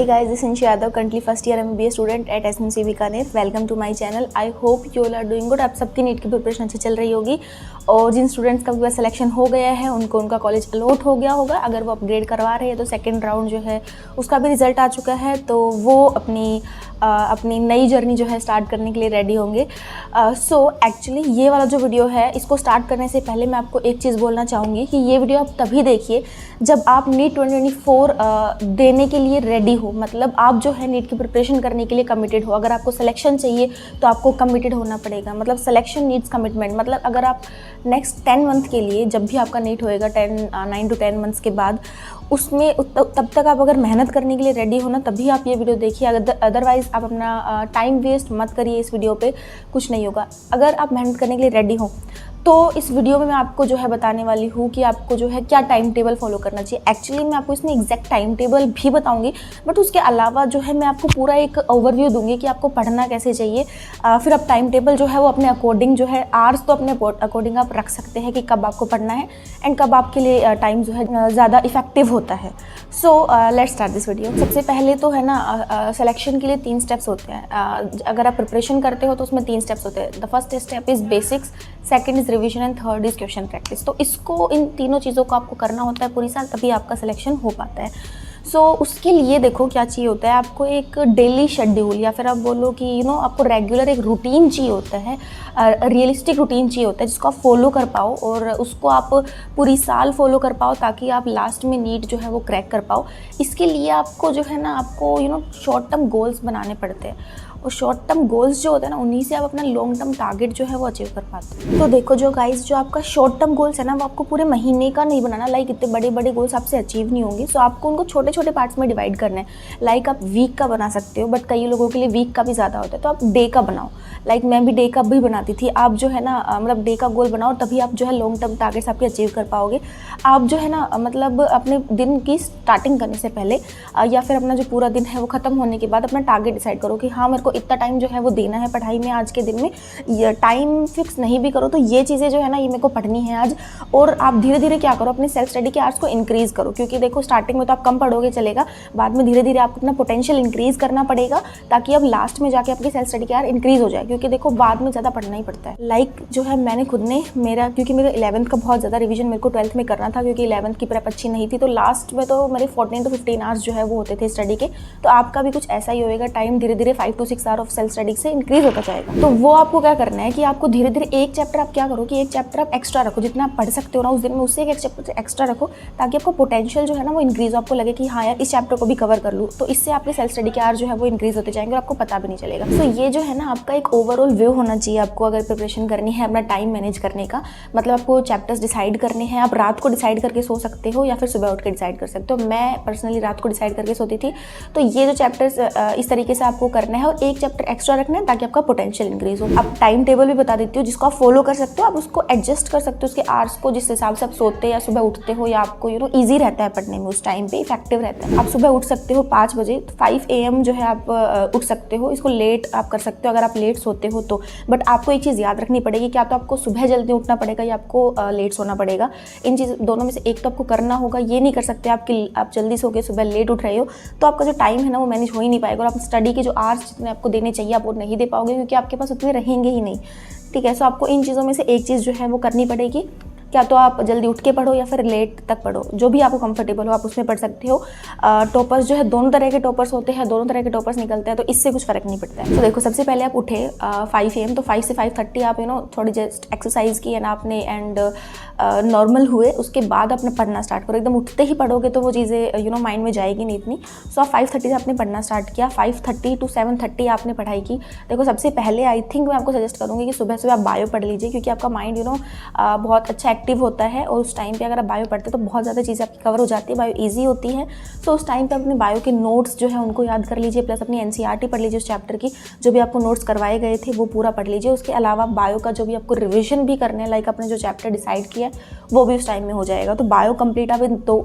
Hey guys, this is Insha Yadav, currently first year MBA student at SMC Bikaner. Welcome to my channel. I hope you all are doing good. आप सबकी NEET की preparation अच्छी चल रही होगी और जिन students का सिलेक्शन हो गया है उनको उनका कॉलेज अलॉट हो गया होगा. अगर वो अपग्रेड करवा रहे हैं तो सेकेंड राउंड जो है उसका भी रिजल्ट आ चुका है, तो वो अपनी नई जर्नी जो है स्टार्ट करने के लिए रेडी होंगे. सो एक्चुअली ये वाला जो वीडियो है इसको स्टार्ट करने से पहले मैं आपको एक चीज़ बोलना चाहूँगी कि ये वीडियो आप तभी देखिए जब आप नीट 2024 देने के लिए रेडी हो. मतलब आप जो है नीट की प्रिपरेशन करने के लिए कमिटेड हो. अगर आपको सिलेक्शन चाहिए तो आपको कमिटेड होना पड़ेगा. मतलब सिलेक्शन नीड्स कमिटमेंट. मतलब अगर आप नेक्स्ट 10 मंथ के लिए, जब भी आपका नीट होएगा 9 to 10 मंथ्स के बाद, उसमें तब तक आप अगर मेहनत करने के लिए रेडी हो ना, तभी आप ये वीडियो देखिए. अदरवाइज़ आप अपना टाइम वेस्ट मत करिए इस वीडियो पे, कुछ नहीं होगा. अगर आप मेहनत करने के लिए रेडी हो तो इस वीडियो में मैं आपको जो है बताने वाली हूँ कि आपको जो है क्या टाइम टेबल फॉलो करना चाहिए. एक्चुअली मैं आपको इसमें एग्जैक्ट टाइम टेबल भी बताऊँगी, बट उसके अलावा जो है मैं आपको पूरा एक ओवरव्यू दूंगी कि आपको पढ़ना कैसे चाहिए. फिर आप टाइम टेबल जो है वो अपने अकॉर्डिंग जो है आवर्स तो अपने अकॉर्डिंग आप रख सकते हैं कि कब आपको पढ़ना है एंड कब आपके लिए टाइम जो है ज़्यादा इफेक्टिव होता है. So let's start this video. सबसे पहले तो है ना, सिलेक्शन के लिए 3 स्टेप्स होते हैं. अगर आप प्रिपरेशन करते हो तो उसमें 3 स्टेप्स होते हैं. The first step is basics, second is revision and third is question practice. तो इसको, इन तीनों चीज़ों को आपको करना होता है पूरी साल, तभी आपका सिलेक्शन हो पाता है. सो उसके लिए देखो क्या चाहिए होता है. आपको एक डेली शेड्यूल, या फिर आप बोलो कि आपको रेगुलर एक रूटीन चाहिए होता है, रियलिस्टिक रूटीन चाहिए होता है जिसको आप फॉलो कर पाओ और उसको आप पूरी साल फॉलो कर पाओ, ताकि आप लास्ट में नीट जो है वो क्रैक कर पाओ. इसके लिए आपको जो है ना, आपको शॉर्ट टर्म गोल्स बनाने पड़ते हैं. और शॉर्ट टर्म गोल्स जो होते हैं ना, उन्हीं से आप अपना लॉन्ग टर्म टारगेट जो है वो अचीव कर पाते हैं. तो देखो जो गाइस, जो आपका शॉर्ट टर्म गोल्स है ना, वो आपको पूरे महीने का नहीं बनाना. लाइक इतने बड़े बड़े गोल्स आपसे अचीव नहीं होंगे. सो आपको उनको छोटे छोटे पार्ट्स में डिवाइड करना है. लाइक आप वीक का बना सकते हो, बट कई लोगों के लिए वीक का भी ज़्यादा होता है, तो आप डे का बनाओ. लाइक मैं भी डे का भी बनाती थी. आप जो है ना, मतलब डे का गोल बनाओ, तभी आप जो है लॉन्ग टर्म टारगेट्स आपके अचीव कर पाओगे. आप जो है ना, मतलब अपने दिन की स्टार्टिंग करने से पहले या फिर अपना जो पूरा दिन है वो ख़त्म होने के बाद अपना टारगेट डिसाइड करो कि हाँ, मेरे को इतना टाइम जो है वो देना है पढ़ाई में आज के दिन में. ये टाइम फिक्स नहीं भी करो तो ये चीज़ें जो है ना, ये मेरे को पढ़नी है आज. और आप धीरे धीरे क्या करो, अपने सेल्फ स्टडी के आवर्स को इंक्रीज़ करो. क्योंकि देखो स्टार्टिंग में तो आप कम पढ़ोगे चलेगा, बाद में धीरे धीरे आपको अपना पोटेंशियल इंक्रीज़ करना पड़ेगा, ताकि अब लास्ट में जाके आपकी सेल्फ स्टडी के आवर इंक्रीज़ हो जाए. क्योंकि देखो बाद में ज़्यादा पढ़ना ही पड़ता है. लाइक जो है मैंने खुद ने, क्योंकि मेरे 11th का बहुत ज़्यादा रिवीजन मेरे को 12th में करना था, क्योंकि 11th की प्रेप अच्छी नहीं थी, तो लास्ट में तो मेरे 14 to 15 आवर्स जो है वो होते थे स्टडी के. तो आपका भी कुछ ऐसा ही होएगा. टाइम धीरे धीरे 5 to 6 hour of self study से इंक्रीज होता जाएगा. तो वो आपको क्या करना है कि आपको धीरे धीरे एक चैप्टर आप क्या करो कि एक चैप्टर आप एक्स्ट्रा रखो. जितना आप पढ़ सकते हो ना उस दिन में, उससे एक चैप्टर एक्स्ट्रा रखो, ताकि आपको पोटेंशियल जो है ना वो इंक्रीज, आपको लगे कि हाँ यार इस चैप्टर को भी कवर कर लूँ. तो इससे आपके सेल्फ स्टडी के आवर जो है वो इंक्रीज होते जाएंगे और आपको पता भी नहीं चलेगा. तो ये जो है ना, आपका एक ओवरऑल व्यू होना चाहिए आपको अगर प्रिपरेशन करनी है अपना टाइम मैनेज करने का. मतलब आपको चैप्टर्स डिसाइड करने हैं. आप रात को डिसाइड करके सो सकते हो या फिर सुबह उठ के डिसाइड कर सकते हो. मैं पर्सनली रात को डिसाइड करके सोती थी. तो ये जो चैप्टर्स इस तरीके से आपको करना है और एक चैप्टर एक्स्ट्रा रखना है, ताकि आपका पोटेंशियल इंक्रीज हो. अब टाइम टेबल भी बता देती हूँ जिसको आप फॉलो कर सकते हो. आप उसको एडजस्ट कर सकते हो उसके आवर्स को, जिस हिसाब से आप सोते या सुबह उठते हो, या आपको ईजी रहता है पढ़ने में, उस टाइम पे इफेक्टिव रहता है. आप सुबह उठ सकते हो 5 बजे, 5 AM जो है आप उठ सकते हो. इसको लेट आप कर सकते हो अगर आप लेट सोते हो तो. बट आपको एक चीज़ याद रखनी पड़ेगी, क्या तो आपको सुबह जल्दी उठना पड़ेगा या आपको लेट सोना पड़ेगा. इन चीज़ दोनों में से एक तो आपको करना होगा. ये नहीं कर सकते आप जल्दी सो के सुबह लेट उठ रहे हो, तो आपका जो टाइम है ना वो मैनेज हो ही नहीं पाएगा, और आप स्टडी के जो आवर्स जितने आपको देने चाहिए आप वो नहीं दे पाओगे, क्योंकि आपके पास उतने रहेंगे ही नहीं. ठीक है. सो आपको इन चीज़ों में से एक चीज़ जो है वो करनी पड़ेगी. क्या तो आप जल्दी उठ के पढ़ो या फिर लेट तक पढ़ो, जो भी आपको कंफर्टेबल हो आप उसमें पढ़ सकते हो. टॉपर्स जो है दोनों तरह के टॉपर्स होते हैं, दोनों तरह के टॉपर्स निकलते हैं, तो इससे कुछ फ़र्क नहीं पड़ता है. तो देखो सबसे पहले आप उठे 5 AM, तो 5 से 5:30 आप थोड़ी जस्ट एक्सरसाइज की एंड आपने एंड नॉर्मल हुए. उसके बाद आपने पढ़ना स्टार्ट करो. एकदम उठते ही पढ़ोगे तो वो चीज़ें माइंड में जाएगी नहीं इतनी. सो आप 5:30 से आपने पढ़ना स्टार्ट किया. 5:30 to 7:30 आपने पढ़ाई की. देखो सबसे पहले आई थिंक मैं आपको सजेस्ट करूँगी कि सुबह सुबह आप बायो पढ़ लीजिए, क्योंकि आपका माइंड बहुत अच्छा एक्टिव होता है, और उस टाइम पे अगर आप बायो पढ़ते तो बहुत ज़्यादा चीज़ें आपकी कवर हो जाती है. बायो इजी होती है. तो उस टाइम पे अपने बायो के नोट्स जो है उनको याद कर लीजिए, प्लस अपनी NCERT पढ़ लीजिए. उस चैप्टर की जो भी आपको नोट्स करवाए गए थे वो पूरा पढ़ लीजिए. उसके अलावा बायो का जो भी आपको रिविजन भी करना है, लाइक अपने जो चैप्टर डिसाइड किया है वो भी उस टाइम में हो जाएगा. तो बायो कंप्लीट आप 2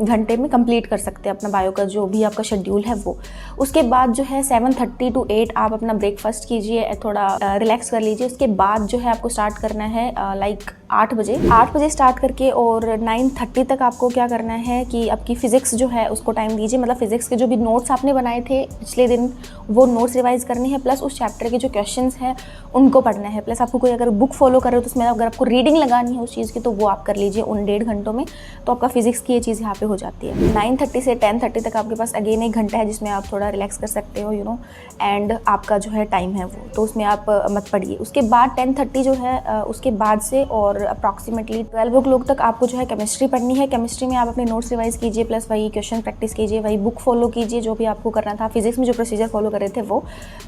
घंटे में कंप्लीट कर सकते हैं अपना बायो का जो भी आपका शेड्यूल है वो. उसके बाद जो है 7:30 to 8 आप अपना ब्रेकफास्ट कीजिए, थोड़ा रिलैक्स कर लीजिए. उसके बाद जो है आपको स्टार्ट करना है लाइक 8 बजे 8 बजे स्टार्ट करके और 9:30 तक आपको क्या करना है कि आपकी फ़िज़िक्स जो है उसको टाइम दीजिए। मतलब फ़िज़िक्स के जो भी नोट्स आपने बनाए थे पिछले दिन वो नोट्स रिवाइज़ करने हैं, प्लस उस चैप्टर के जो क्वेश्चंस हैं उनको पढ़ना है। प्लस आपको कोई अगर बुक फॉलो कर रहे हो तो उसमें अगर आपको रीडिंग लगानी है उस चीज़ की तो वो आप कर लीजिए उन 1.5 घंटों में, तो आपका फ़िज़िक्स की ये चीज़ यहाँ पे हो जाती है। 9:30 से 10:30 तक आपके पास अगेन 1 घंटा है जिसमें आप थोड़ा रिलैक्स कर सकते हो एंड आपका जो है टाइम है वो, तो उसमें आप मत पढ़िए। उसके बाद 10:30 जो है उसके बाद से और अप्रॉक्सीमेटली 12 o'clock तक आपको जो है केमिस्ट्री पढ़नी है। केमिस्ट्री में आप अपने नोट्स रिवाइज़ कीजिए, प्लस वही क्वेश्चन प्रैक्टिस कीजिए, वही बुक फॉलो कीजिए जो भी आपको करना था। फिजिक्स में जो प्रोसीजर फॉलो कर रहे थे वो,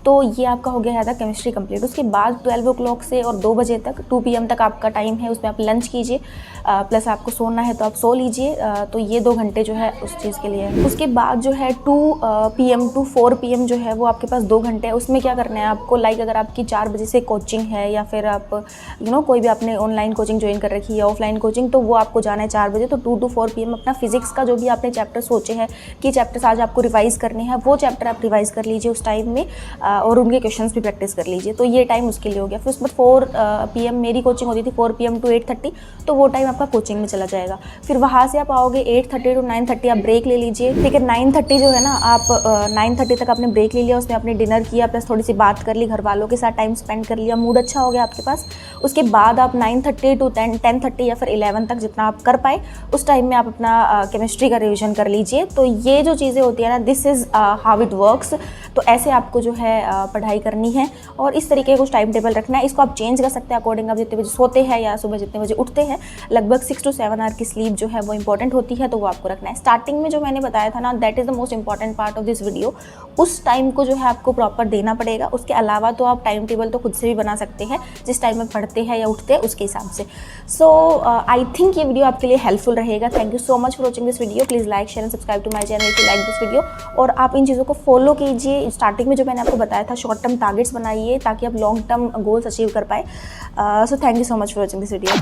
तो ये आपका हो गया था केमिस्ट्री कंप्लीट। उसके बाद 12 o'clock से और 2 बजे तक 2 PM तक आपका टाइम है, उसमें आप लंच कीजिए, प्लस आपको सोना है तो आप सो लीजिए। तो ये 2 घंटे जो है उस चीज़ के लिए है। उसके बाद जो है 2 PM to 4 PM जो है वो आपके पास 2 घंटे है। उसमें क्या करना है आपको, लाइक अगर आपकी 4 बजे से कोचिंग है या फिर आप कोई भी आपने ऑनलाइन कोचिंग ज्वाइन कर रखी है, ऑफलाइन कोचिंग, तो वो आपको जाना है 4 बजे। तो 2 to 4 PM अपना फिजिक्स का जो भी आपने चैप्टर सोचे हैं कि चैप्टर्स आज आपको रिवाइज़ करने हैं, वो चैप्टर आप रिवाइज़ कर लीजिए उस टाइम में, और उनके क्वेश्चंस भी प्रैक्टिस कर लीजिए। तो ये टाइम उसके लिए हो गया। फिर उसके बाद 4 PM मेरी कोचिंग होती थी 4 PM to 8:30, तो वो टाइम आपका कोचिंग में चला जाएगा। फिर वहाँ से आप आओगे 8:30 to 9:30 आप ब्रेक ले लीजिए, ठीक है। 9:30 जो है ना, आप 9:30 तक आपने ब्रेक ले लिया, उसमें आपने डिनर किया, प्लस थोड़ी सी बात कर ली, घर वालों के साथ टाइम स्पेंड कर लिया, मूड अच्छा हो गया आपके पास। उसके बाद आप 9:30 to 10:30 या फिर 11 तक जितना आप कर पाए उस टाइम में आप अपना केमिस्ट्री का रिविजन कर लीजिए। तो ये जो चीज़ें होती है ना, this is how it works. तो ऐसे आपको जो है पढ़ाई करनी है और इस तरीके का कुछ टाइम टेबल रखना है। इसको आप चेंज कर सकते हैं अकॉर्डिंग आप जितने बजे सोते हैं या सुबह जितने बजे उठते हैं। लगभग 6 to 7 आवर की स्लीप जो है वो इंपॉर्टेंट होती है, तो वो आपको रखना है। स्टार्टिंग में जो मैंने बताया था ना, that is the most important part of this video. उस टाइम को जो है आपको प्रॉपर देना पड़ेगा। उसके अलावा तो आप टाइम टेबल तो खुद से भी बना सकते हैं, जिस टाइम में पढ़ते हैं या उठते हैं उसके हिसाब से। सो आई थिंक ये वीडियो आपके लिए हेल्पफुल रहेगा। Thank you so much for watching this video. Please like share and subscribe to my channel if you like this video. और आप इन चीज़ों को फॉलो कीजिए। स्टार्टिंग में जो मैंने आपको बताया था, शॉर्ट टर्म टारगेट्स बनाइए ताकि आप लॉन्ग टर्म गोल्स अचीव कर पाए। So thank you so much for watching this video.